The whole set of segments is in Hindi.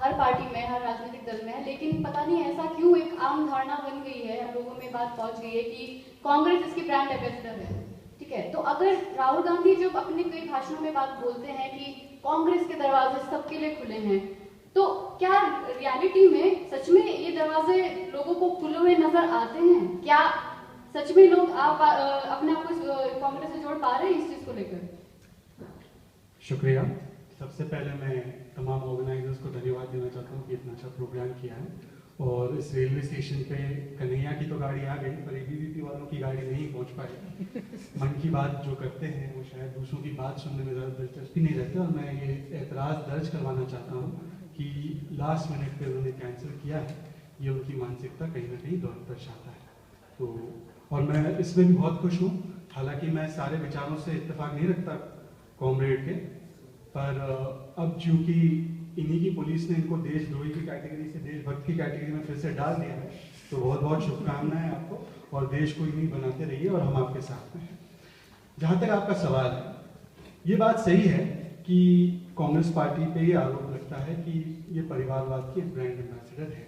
हर पार्टी में, हर राजनीतिक दल में है, लेकिन पता नहीं ऐसा क्यों एक आम धारणा बन गई है, लोगों में बात पहुंच गई है कि कांग्रेस इसकी ब्रांड एम्बेसडर है। ठीक है, तो अगर राहुल गांधी जब अपने कई भाषणों में बात बोलते हैं कि कांग्रेस के दरवाजे सबके लिए खुले हैं, तो क्या रियलिटी में सच में ये दरवाजे लोगों को खुले हुए नजर आते हैं? क्या सच में लोग अपने आप को कांग्रेस से जोड़ पा रहे हैं इस चीज को लेकर? शुक्रिया। सबसे पहले मैं तमाम ऑर्गेनाइजर्स को धन्यवाद देना चाहता हूँ कि इतना अच्छा प्रोग्राम किया है। और इस रेलवे स्टेशन पे कन्हैया की तो गाड़ी आ गई, पर एबीवीपी वालों की गाड़ी नहीं पहुँच पाई। मन की बात जो करते हैं वो शायद दूसरों की बात सुनने में ज़्यादा दिलचस्पी नहीं रहती, और मैं ये एतराज़ दर्ज करवाना चाहता हूँ कि लास्ट मिनट पे उन्होंने कैंसिल किया है। ये उनकी मानसिकता कहीं ना कहीं दर्शाता है। तो और मैं इसमें भी बहुत खुश हूँ, हालांकि मैं सारे विचारों से इत्तेफाक नहीं रखता कॉमरेड के, पर अब चूंकि इन्हीं की पुलिस ने इनको देशद्रोही की कैटेगरी से देशभक्त की कैटेगरी में फिर से डाल दिया है, तो बहुत बहुत शुभकामनाएं आपको, और देश को इन्हीं बनाते रहिए और हम आपके साथ में हैं। जहाँ तक आपका सवाल है, ये बात सही है कि कांग्रेस पार्टी पे ये आरोप लगता है कि ये परिवारवाद की ब्रांड एम्बेसडर है।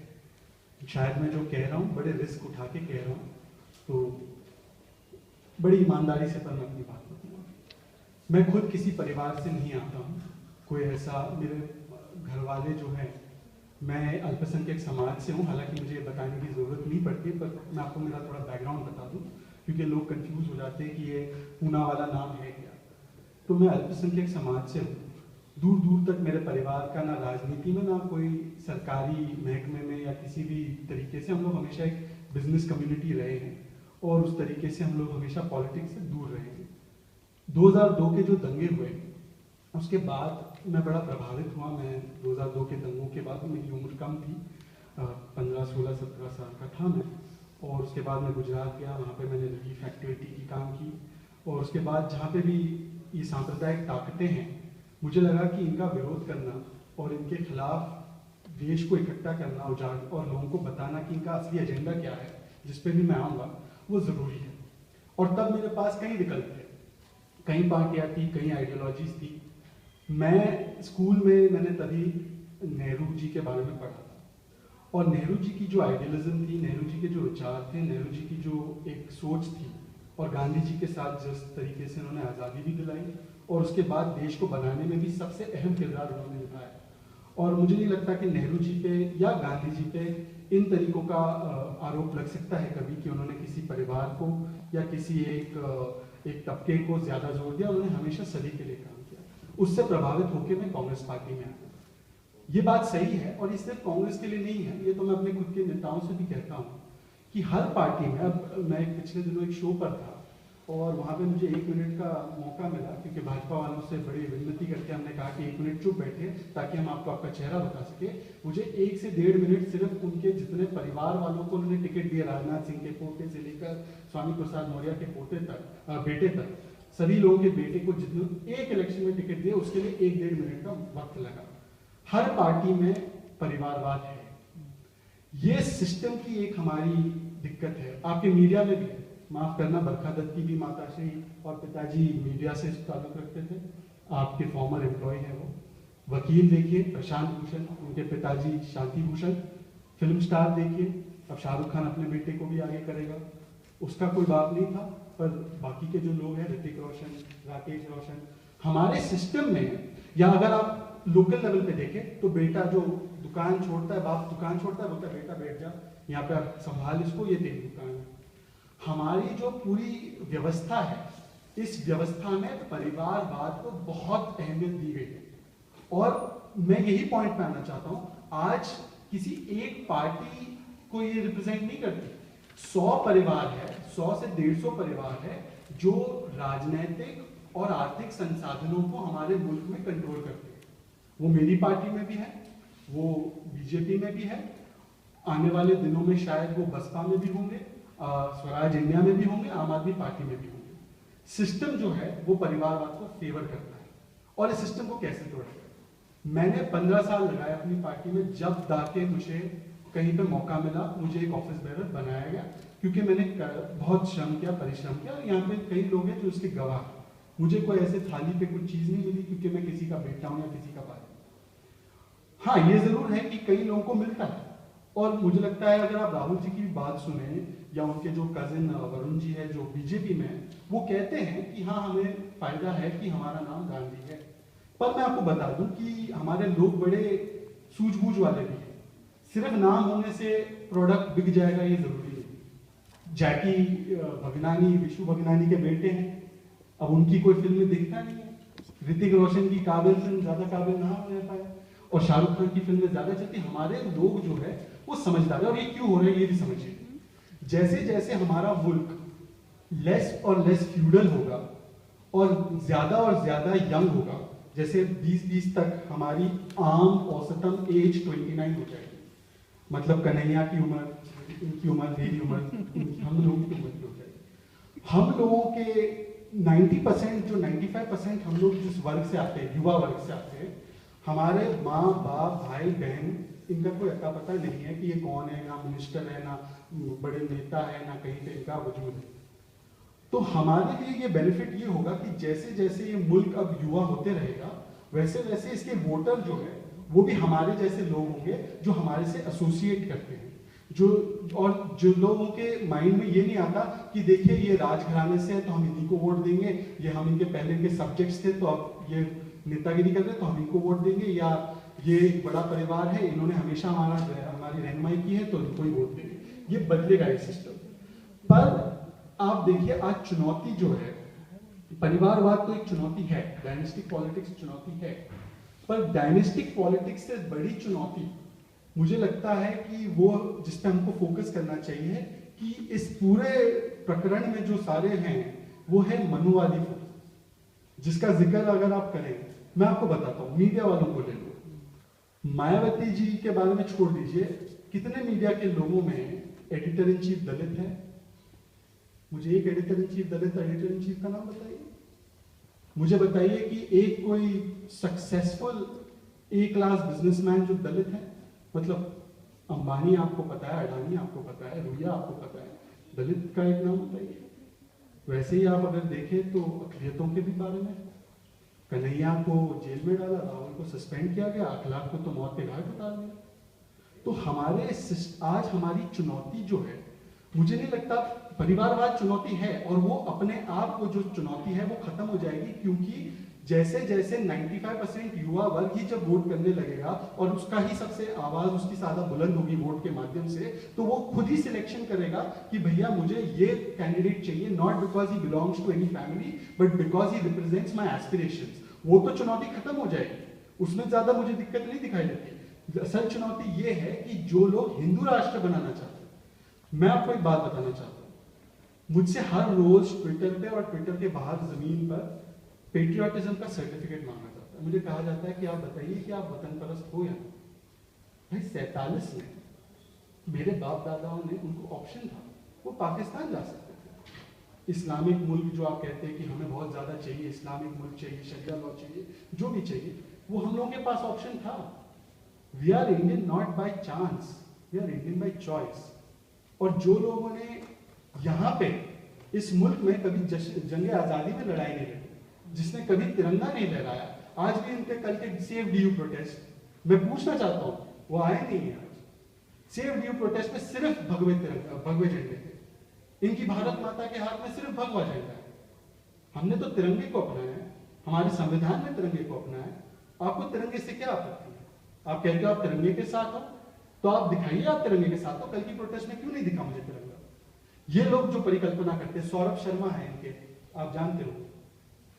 शायद मैं जो कह रहा हूँ बड़े रिस्क उठा के कह रहा हूँ, तो बड़ी ईमानदारी से पर मैं अपनी बात बताऊँगा। मैं खुद किसी परिवार से नहीं आता हूँ, कोई ऐसा, मेरे घर वाले जो हैं, मैं अल्पसंख्यक समाज से हूँ। हालांकि मुझे बताने की ज़रूरत नहीं पड़ती, पर मैं आपको मेरा थोड़ा बैकग्राउंड बता दूँ, क्योंकि लोग कंफ्यूज हो जाते हैं कि ये पूना वाला नाम है क्या। तो मैं अल्पसंख्यक समाज से हूँ। दूर दूर तक मेरे परिवार का ना राजनीति में, ना कोई सरकारी महकमे में या किसी भी तरीके से, हम लोग हमेशा एक बिजनेस कम्युनिटी रहे हैं, और उस तरीके से हम लोग हमेशा पॉलिटिक्स से दूर रहे हैं। 2002 के जो दंगे हुए, उसके बाद मैं बड़ा प्रभावित हुआ। मैं 2002 के दंगों के बाद, मेरी उम्र कम थी, 15, 16, 17 साल का था मैं, और उसके बाद मैं गुजरात गया, वहाँ पे मैंने रिलीफ एक्टिविटी की काम की। और उसके बाद जहाँ पे भी ये सांप्रदायिक ताकतें हैं, मुझे लगा कि इनका विरोध करना और इनके खिलाफ देश को इकट्ठा करना, और लोगों को बताना कि इनका असली एजेंडा क्या है, जिस पे भी मैं आऊँगा, वो ज़रूरी है। और तब मेरे पास कई विकल्प थे, कई पार्टियाँ थी, कई आइडियोलॉजीज थी। मैं स्कूल में मैंने तभी नेहरू जी के बारे में पढ़ा था, और नेहरू जी की जो आइडियलिज्म थी, नेहरू जी के जो विचार थे, नेहरू जी की जो एक सोच थी, और गांधी जी के साथ जिस तरीके से उन्होंने आज़ादी भी दिलाई, और उसके बाद देश को बनाने में भी सबसे अहम किरदार उन्होंने निभाया। और मुझे नहीं लगता कि नेहरू जी पे या गांधी जी पे इन तरीकों का आरोप लग सकता है कभी, कि उन्होंने किसी परिवार को या किसी एक तबके को ज़्यादा जोर दिया। उन्होंने हमेशा सभी के लिए काम किया। उससे प्रभावित होकर मैं कांग्रेस पार्टी में आया। ये बात सही है, और ये सिर्फ कांग्रेस के लिए नहीं है, ये तो मैं अपने खुद के नेताओं से भी कहता हूँ कि हर पार्टी में। अब मैं पिछले दिनों एक शो पर था, और वहाँ पे मुझे 1 मिनट का मौका मिला, क्योंकि भाजपा वालों से बड़ी विनती करके हमने कहा कि 1 मिनट चुप बैठे ताकि हम आपको आपका चेहरा बता सके। मुझे 1 से 1.5 मिनट सिर्फ उनके जितने परिवार वालों को उन्होंने टिकट दिया, राजनाथ सिंह के पोते से लेकर स्वामी प्रसाद मौर्य के पोते तक, बेटे तक, सभी लोगों के बेटे को जितने एक इलेक्शन में टिकट दिए, उसके लिए 1-1.5 मिनट का वक्त लगा। हर पार्टी में परिवारवाद है, ये सिस्टम की एक हमारी दिक्कत है। आपके मीडिया में भी, माफ करना, बरखा दत्त की भी माताश्री और पिताजी मीडिया से ताल्लुक रखते थे, आपके फॉर्मर एम्प्लॉय है वो। वकील देखिए प्रशांत भूषण, उनके पिताजी शांति भूषण। फिल्म स्टार देखिए, अब शाहरुख खान अपने बेटे को भी आगे करेगा, उसका कोई बाप नहीं था, पर बाकी के जो लोग हैं, ऋतिक रोशन, राकेश रोशन, हमारे सिस्टम में, या अगर आप लोकल लेवल पे देखें तो बेटा जो दुकान छोड़ता है, बाप दुकान छोड़ता है, बोलता है बेटा बैठ जा यहाँ पे, संभाल इसको, ये तेरी दुकान है। हमारी जो पूरी व्यवस्था है, इस व्यवस्था में परिवारवाद को बहुत अहमियत दी गई है। और मैं यही पॉइंट पे आना चाहता हूं, आज किसी एक पार्टी को ये रिप्रेजेंट नहीं करती। 100 परिवार है, 100 से 150 परिवार है जो राजनीतिक और आर्थिक संसाधनों को हमारे मुल्क में कंट्रोल करते हैं। वो मेरी पार्टी में भी है, वो बीजेपी में भी है, आने वाले दिनों में शायद वो बसपा में भी होंगे, स्वराज इंडिया में भी होंगे, आम आदमी पार्टी में भी होंगे। सिस्टम जो है वो परिवारवाद को फेवर करता है, और इस सिस्टम को कैसे तोड़ेगा। मैंने 15 साल लगाए अपनी पार्टी में, जब जाके मुझे कहीं पे मौका मिला, मुझे एक ऑफिस बेरर बनाया गया, क्योंकि मैंने बहुत श्रम किया, परिश्रम किया। और यहाँ पे कई लोग हैं जो उसके गवाह। मुझे कोई ऐसे थाली पे कुछ चीज़ नहीं मिली क्योंकि मैं किसी का बेटा हूँ या किसी का भाई। हाँ, ये जरूर है कि कई लोगों को मिलता है, और मुझे लगता है अगर आप राहुल जी की बात सुने या उनके जो कजिन वरुण जी है जो बीजेपी में है, वो कहते हैं कि हाँ हमें फायदा है कि हमारा नाम गांधी है। पर मैं आपको बता दूं कि हमारे लोग बड़े सूझबूझ वाले भी हैं। सिर्फ नाम होने से प्रोडक्ट बिक जाएगा ये जरूरी नहीं। जैकी भगनानी, विशु भगनानी के बेटे हैं, अब उनकी कोई फिल्म में दिखता नहीं है। ऋतिक रोशन की काबिल फिल्म ज्यादा काबिल ना हो पाए, और शाहरुख खान की फिल्में ज्यादा चलती। हमारे लोग जो है वो समझदार है, और ये क्यों हो रहा है ये भी समझिए। जैसे जैसे हमारा मुल्क लेस और लेस फ्यूडल होगा और ज्यादा यंग होगा, जैसे 2020 तक हमारी आम औसतन एज 29 हो जाएगी, मतलब कन्हैया की उम्र, इनकी उम्र, मेरी उम्र, हम लोगों की उम्र की हो जाएगी। हम लोगों के 90% जो 95% हम लोग जिस वर्ग से आते हैं, युवा वर्ग से आते हैं, हमारे माँ बाप भाई बहन इनका कोई अता पता नहीं है कि ये कौन है, ना मिनिस्टर है, ना बड़े नेता है, ना कहीं पे इनका वजूद है। तो हमारे लिए ये बेनिफिट ये होगा कि जैसे जैसे ये मुल्क अब युवा होते रहेगा, वैसे वैसे इसके वोटर जो है वो भी हमारे जैसे लोग होंगे जो हमारे से एसोसिएट करते हैं, और जो लोगों के माइंड में ये नहीं आता कि देखिए ये राजघराने से है तो हम इन्हीं को वोट देंगे, ये हम इनके पहले के सब्जेक्ट्स थे तो अब ये नेतागिरी कर रहे हैं तो हम इनको वोट देंगे, या ये बड़ा परिवार है इन्होंने हमेशा हमारी रहनुमाई की है तो इनको ही वोट देंगे। ये बदलेगा ये सिस्टम। पर आप देखिए आज चुनौती जो है, परिवारवाद तो एक चुनौती है, डायनेस्टिक पॉलिटिक्स चुनौती है, पर डायनेस्टिक पॉलिटिक्स से बड़ी चुनौती मुझे लगता है कि वो जिस पे हमको फोकस करना चाहिए कि इस पूरे प्रकरण में जो सारे हैं वो है मनुवादी फोर्स, जिसका जिक्र अगर आप करें, मैं आपको बताता हूँ, मीडिया वालों को ले लो, मायावती जी के बारे में छोड़ दीजिए, कितने मीडिया के लोगों में एडिटर इन चीफ दलित है? मुझे एक editor in chief Dalit editor in chief का नाम बताइए। मुझे बताइए कि एक कोई सक्सेसफुल ए क्लास बिजनेसमैन जो दलित है, मतलब अंबानी आपको पता है, अडानी आपको पता है, रुया आपको पता है, दलित का एक नाम बताइए। वैसे ही आप अगर देखें तो अक़लियतों के भी बारे में, कन्हैया को जेल में डाला, राहुल को सस्पेंड किया गया, अखलाक को तो मौत के घाट उतार दिया। तो हमारे आज हमारी चुनौती जो है, मुझे नहीं लगता परिवारवाद चुनौती है, और वो अपने आप को जो चुनौती है वो खत्म हो जाएगी, क्योंकि जैसे जैसे 95% युवा वर्ग ही जब वोट करने लगेगा और उसका ही सबसे आवाज उसकी ज्यादा बुलंद होगी वोट के माध्यम से, तो वो खुद ही सिलेक्शन करेगा कि भैया मुझे ये कैंडिडेट चाहिए, not because he belongs to any family but because he represents my aspirations. वो तो चुनौती खत्म हो जाएगी, उसमें ज्यादा मुझे दिक्कत नहीं दिखाई देती। असल चुनौती ये है कि जो लोग हिंदू राष्ट्र बनाना चाहते हैं, मैं आपको एक बात बताना चाहता हूँ, मुझसे हर रोज ट्विटर पे और ट्विटर के बाहर जमीन पर पेट्रियोटिज्म का सर्टिफिकेट मांगा जाता है। मुझे कहा जाता है कि आप बताइए कि आप वतन परस्त हो या नहीं। भाई 47 में मेरे बाप दादाओं ने, उनको ऑप्शन था, वो पाकिस्तान जा सकते थे। इस्लामिक मुल्क जो आप कहते हैं कि हमें बहुत ज्यादा चाहिए, इस्लामिक मुल्क चाहिए, शरिया लॉ चाहिए, जो भी चाहिए, वो हम लोगों के पास ऑप्शन था। We are Indian not by chance, we are Indian by choice. और जो लोगों ने यहाँ पे इस मुल्क में कभी जंग आजादी में लड़ाई नहीं लड़ी, जिसने कभी तिरंगा नहीं लहराया, आज भी इनके कल के सेव डीयू प्रोटेस्ट मैं पूछना चाहता हूँ, वो आए नहीं है आज। सेव डीयू प्रोटेस्ट में सिर्फ भगवे झंडे थे, इनकी भारत माता के हाथ में सिर्फ भगवा झंडा है। हमने तो तिरंगे को अपनाया है, हमारे संविधान में तिरंगे को अपनाया है। आपको तिरंगे से क्या आपत्ति है? आप कहते हो आप तिरंगे के साथ हो, तो आप दिखाइए आप तिरंगे के साथ हो। कल की प्रोटेस्ट में क्यों नहीं दिखा मुझे तिरंगा? ये लोग जो परिकल्पना करते हैं, सौरभ शर्मा है इनके, आप जानते हो,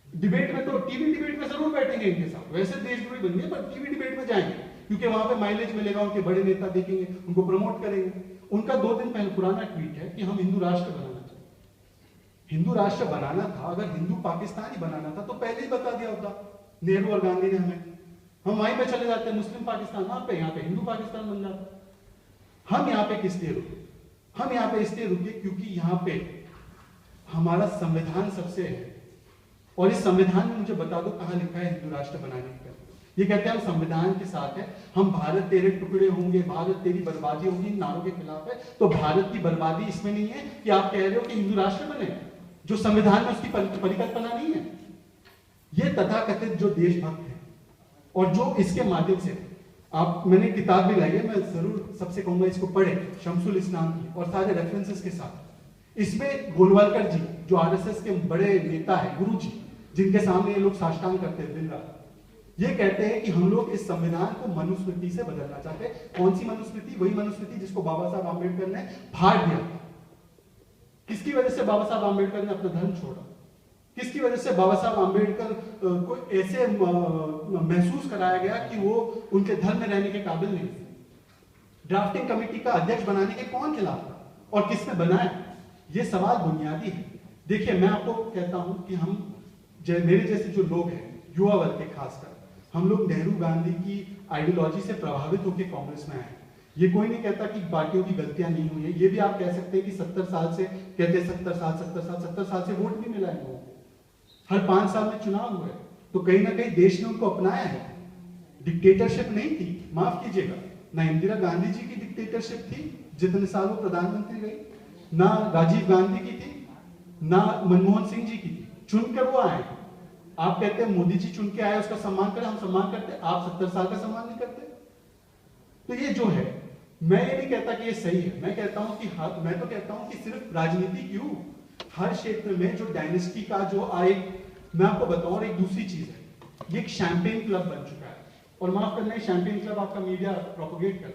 डिबेट में तो टीवी डिबेट में जरूर बैठेंगे इनके साथ, वैसे देशद्रोही बनेंगे पर टीवी डिबेट में जाएंगे क्योंकि वहां पे माइलेज मिलेगा, उनके बड़े नेता देखेंगे, उनको प्रमोट करेंगे। उनका 2 दिन पहले पुराना ट्वीट है कि हम हिंदू राष्ट्र बनाना चाहिए। हिंदू राष्ट्र बनाना था, अगर हिंदू पाकिस्तान ही बनाना था तो पहले ही बता दिया होता नेहरू और गांधी ने हमें, हम वहीं पे चले जाते हैं, मुस्लिम पाकिस्तान वहां पे, यहाँ पे हिंदू पाकिस्तान बन जाता। हम यहाँ पे किस लिए रुके? हम यहाँ पे इसलिए रुके क्योंकि यहाँ पे हमारा संविधान सबसे है, और इस संविधान में मुझे बता दो कहां लिखा है हिंदू राष्ट्र बनाने का। ये कहते हैं हम संविधान के साथ है, हम भारत तेरे टुकड़े होंगे, भारत तेरी बर्बादी होगी, इन नारों के खिलाफ है। तो भारत की बर्बादी इसमें नहीं है कि आप कह रहे हो कि हिंदू राष्ट्र बने, जो संविधान में उसकी परिकल्पना नहीं है। ये तथाकथित जो देशभक्त है और जो इसके माध्यम से मैंने किताब भी लाई है, मैं जरूर सबसे कहूंगा इसको पढ़े, शमसुल इस्लाम की, और सारे रेफरेंसेस के साथ। इसमें गोलवालकर जी जो आरएसएस के बड़े नेता है, गुरु जी, जिनके सामने ये लोग साष्टांग करते हैं दिन रात, ये कहते हैं कि हम लोग इस संविधान को मनुस्मृति से बदलना चाहते हैं। कौन सी मनुस्मृति? वही मनुस्मृति जिसको बाबा साहब आम्बेडकर ने फाड़ दिया। किसकी वजह से बाबा साहब आम्बेडकर ने अपना धर्म छोड़ा? किसकी वजह से बाबा साहब आम्बेडकर को ऐसे महसूस कराया गया कि वो उनके धर्म में रहने के काबिल नहीं थे? ड्राफ्टिंग कमेटी का अध्यक्ष बनाने के कौन खिलाफ था और किसने बनाया? ये सवाल बुनियादी है। देखिए, मैं आपको कहता हूं कि हम मेरे जैसे जो लोग हैं, युवा वर्ग के खासकर, हम लोग नेहरू गांधी की आइडियोलॉजी से प्रभावित होकर कांग्रेस में आए। ये कोई नहीं कहता कि पार्टियों की गलतियां नहीं हुई है। ये भी आप कह सकते हैं कि 70 साल से कहते 70 साल से वोट भी मिला है लोगों को, हर 5 साल में चुनाव हुए, तो कहीं ना कहीं देश ने उनको अपनाया है। डिक्टेटरशिप नहीं थी, माफ कीजिएगा, ना इंदिरा गांधी जी की डिक्टेटरशिप थी जितने साल वो प्रधानमंत्री रही, ना राजीव गांधी की थी, ना मनमोहन सिंह जी की थी। चुनकर वो आए। आप कहते हैं मोदी जी चुन के आए, उसका सम्मान करें, हम सम्मान करते, आप 70 साल का सम्मान नहीं करते। तो ये जो है, मैं ये नहीं कहता कि ये सही है, मैं कहता हूं कि मैं तो कहता हूं कि सिर्फ राजनीति क्यों, हर क्षेत्र में जो डायनेस्टी का जो मैं आपको बताऊं, और एक दूसरी चीज है, ये एक शैंपेन क्लब बन चुका है, और माफ करना, शैंपेन क्लब आपका मीडिया प्रोपोगेट करता है।